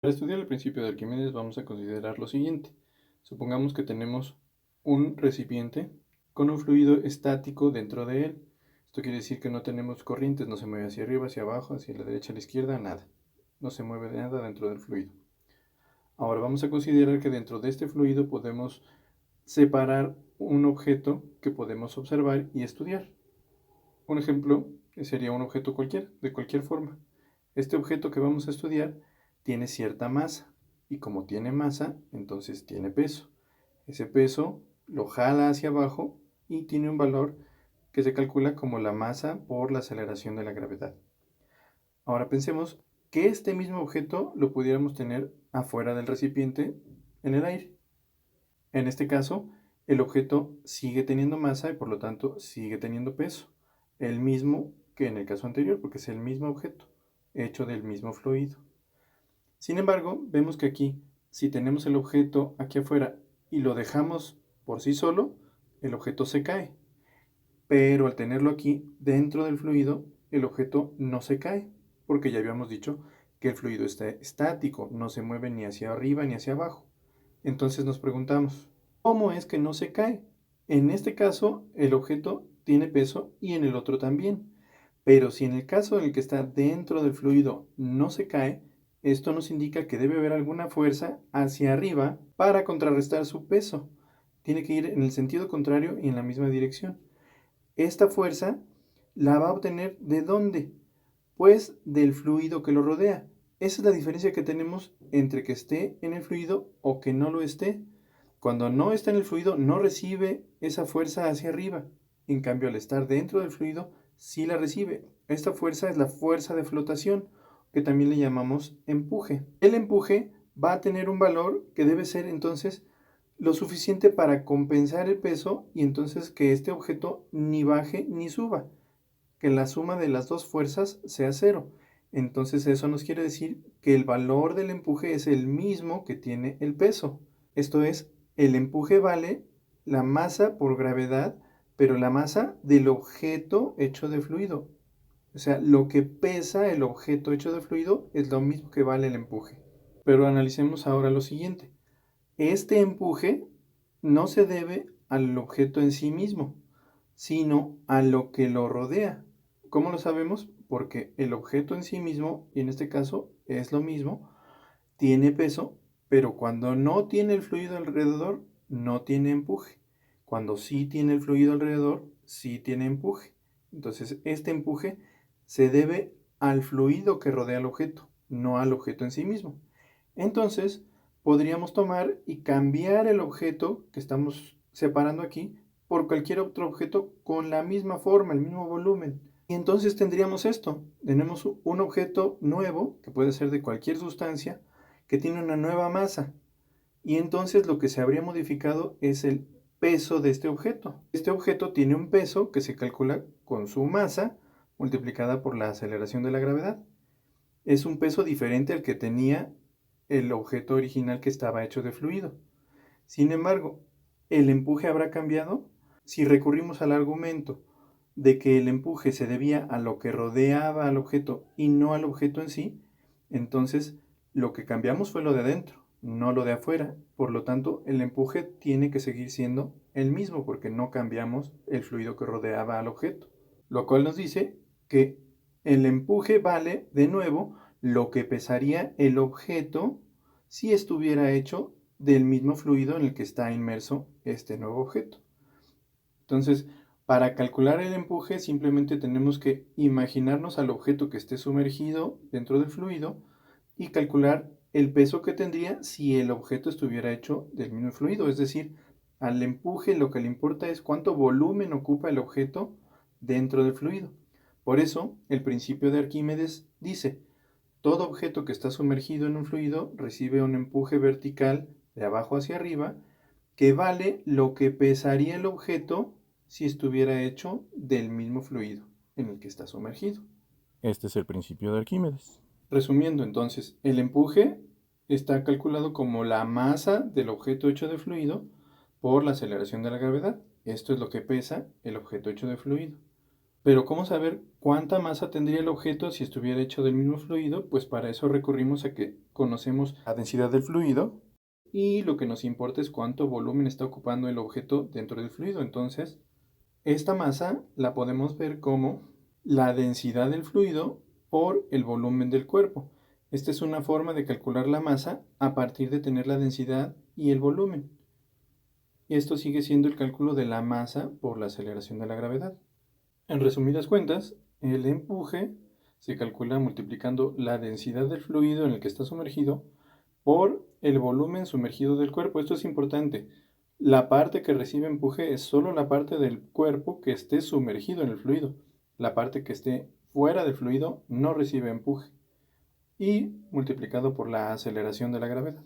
Para estudiar el principio de Arquímedes vamos a considerar lo siguiente. Supongamos que tenemos un recipiente con un fluido estático dentro de él. Esto quiere decir que no tenemos corrientes, no se mueve hacia arriba, hacia abajo, hacia la derecha, a la izquierda, nada. No se mueve nada dentro del fluido. Ahora vamos a considerar que dentro de este fluido podemos separar un objeto que podemos observar y estudiar. Un ejemplo sería un objeto cualquiera, de cualquier forma. Este objeto que vamos a estudiar tiene cierta masa y como tiene masa, entonces tiene peso. Ese peso lo jala hacia abajo y tiene un valor que se calcula como la masa por la aceleración de la gravedad. Ahora pensemos que este mismo objeto lo pudiéramos tener afuera del recipiente en el aire. En este caso, el objeto sigue teniendo masa y por lo tanto sigue teniendo peso, el mismo que en el caso anterior, porque es el mismo objeto, hecho del mismo fluido. Sin embargo, vemos que aquí, si tenemos el objeto aquí afuera y lo dejamos por sí solo, el objeto se cae. Pero al tenerlo aquí dentro del fluido, el objeto no se cae, porque ya habíamos dicho que el fluido está estático, no se mueve ni hacia arriba ni hacia abajo. Entonces nos preguntamos, ¿cómo es que no se cae? En este caso, el objeto tiene peso y en el otro también. Pero si en el caso en el que está dentro del fluido no se cae, esto nos indica que debe haber alguna fuerza hacia arriba para contrarrestar su peso. Tiene que ir en el sentido contrario y en la misma dirección. Esta fuerza la va a obtener ¿de dónde? Pues del fluido que lo rodea. Esa es la diferencia que tenemos entre que esté en el fluido o que no lo esté. Cuando no está en el fluido no recibe esa fuerza hacia arriba. En cambio, al estar dentro del fluido, sí la recibe. Esta fuerza es la fuerza de flotación, que también le llamamos empuje. El empuje va a tener un valor que debe ser entonces lo suficiente para compensar el peso y entonces que este objeto ni baje ni suba, que la suma de las dos fuerzas sea cero. Entonces eso nos quiere decir que el valor del empuje es el mismo que tiene el peso. Esto es, el empuje vale la masa por gravedad, pero la masa del objeto hecho de fluido. O sea, lo que pesa el objeto hecho de fluido es lo mismo que vale el empuje. Pero analicemos ahora lo siguiente. Este empuje no se debe al objeto en sí mismo, sino a lo que lo rodea. ¿Cómo lo sabemos? Porque el objeto en sí mismo, y en este caso es lo mismo, tiene peso, pero cuando no tiene el fluido alrededor, no tiene empuje. Cuando sí tiene el fluido alrededor, sí tiene empuje. Entonces, este empuje se debe al fluido que rodea al objeto, no al objeto en sí mismo. Entonces, podríamos tomar y cambiar el objeto que estamos separando aquí por cualquier otro objeto con la misma forma, el mismo volumen. Y entonces tendríamos esto. Tenemos un objeto nuevo, que puede ser de cualquier sustancia, que tiene una nueva masa. Y entonces lo que se habría modificado es el peso de este objeto. Este objeto tiene un peso que se calcula con su masa multiplicada por la aceleración de la gravedad. Es un peso diferente al que tenía el objeto original que estaba hecho de fluido. Sin embargo, ¿el empuje habrá cambiado? Si recurrimos al argumento de que el empuje se debía a lo que rodeaba al objeto y no al objeto en sí, entonces lo que cambiamos fue lo de adentro, no lo de afuera. Por lo tanto, el empuje tiene que seguir siendo el mismo porque no cambiamos el fluido que rodeaba al objeto. Lo cual nos dice que el empuje vale, de nuevo, lo que pesaría el objeto si estuviera hecho del mismo fluido en el que está inmerso este nuevo objeto. Entonces, para calcular el empuje simplemente tenemos que imaginarnos al objeto que esté sumergido dentro del fluido y calcular el peso que tendría si el objeto estuviera hecho del mismo fluido. Es decir, al empuje lo que le importa es cuánto volumen ocupa el objeto dentro del fluido. Por eso, el principio de Arquímedes dice, todo objeto que está sumergido en un fluido recibe un empuje vertical de abajo hacia arriba que vale lo que pesaría el objeto si estuviera hecho del mismo fluido en el que está sumergido. Este es el principio de Arquímedes. Resumiendo entonces, el empuje está calculado como la masa del objeto hecho de fluido por la aceleración de la gravedad. Esto es lo que pesa el objeto hecho de fluido. Pero ¿cómo saber cuánta masa tendría el objeto si estuviera hecho del mismo fluido? Pues para eso recurrimos a que conocemos la densidad del fluido y lo que nos importa es cuánto volumen está ocupando el objeto dentro del fluido. Entonces, esta masa la podemos ver como la densidad del fluido por el volumen del cuerpo. Esta es una forma de calcular la masa a partir de tener la densidad y el volumen. Y esto sigue siendo el cálculo de la masa por la aceleración de la gravedad. En resumidas cuentas, el empuje se calcula multiplicando la densidad del fluido en el que está sumergido por el volumen sumergido del cuerpo. Esto es importante. La parte que recibe empuje es solo la parte del cuerpo que esté sumergido en el fluido. La parte que esté fuera del fluido no recibe empuje. Y multiplicado por la aceleración de la gravedad.